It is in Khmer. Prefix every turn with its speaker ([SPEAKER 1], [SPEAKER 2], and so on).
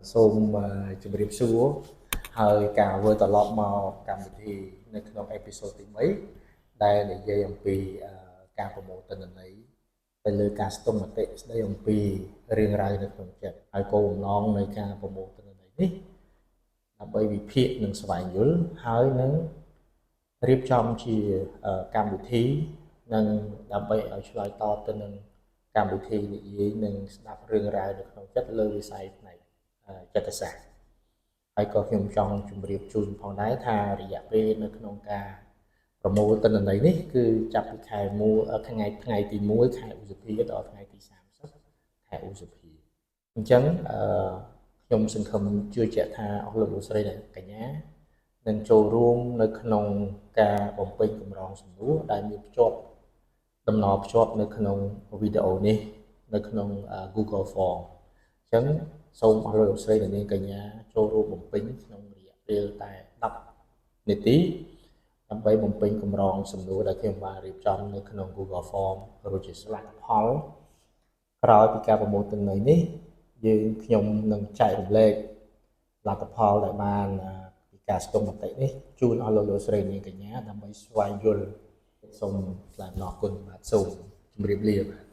[SPEAKER 1] សូមជម្រាបសួរហើយការធ្វើត្រឡប់មកកម្មវិធីនៅក្នុងអេពីសូតទី3ដែលនិយាយអំពីការប្រមូលទិន្នន័យទៅលើការស្ទង់មតិស្ដីអំពីរឿងរ៉ាវនៅក្នុងចិត្តហើយគោលបំណងនៃការប្រមូលទិន្នន័យនេះដើម្បីវិភាគនិងស្វែងយល់ហើយនឹងរៀបចំជាកម្មវិធីនិងដើម្បីឲ្យឆ្លើយតបទៅនឹងកម្មវិធីនិយាយនិងស្ដាប់រឿងរ៉ាវនៅក្នុងចិត្តលើវិស័យផ្នែកចិត្តសាស្ត្រហើយក៏ខ្ញុំចង់ជម្រាបជូនផងដែរថារយៈពេលនៅក្នុងការប្រមូលទិន្នន័យនេះគឺចាប់ពីខែ1ថ្ងៃទី1ខែឧសភាដល់ថ្ងៃទី30ខែឧសភាអញ្ចឹងខ្ញុំសង្ឃឹមជឿជាក់ថាអស់លោកលោកស្រីនិងកញ្ញានឹងចូលរួមនៅក្នុងការបំពេញកម្រងសំណួរដែលមានភ្ជាប់ដំណភ្ជាប់នៅក្នុងវីដេអូនេះនៅក្នុង Google Form អញ្ចឹងសូមអស់លោកស្រីនិងនាងកញ្ញាចូលរួមបំពេញក្នុងរយៈពេលតែ10នាទីដើម្បីបំពេញកម្រងសំណួរដែលខ្ញុំបានរៀបចំនៅក្នុង Google Form រួចជាស្លាកផលក្រោយពីការប្រមូលទិន្នន័យនេះខ្ញុំនឹងចែករំលែកលទ្ធផលដែលបានពីការស្ទង់មតិនេះជូនអស់លោកស្រីនិងនាងកញ្ញាដើម្បីស្វែងយល់សូមថ្លែងអំណរគុណបាទសូមជម្រាបលាបាទ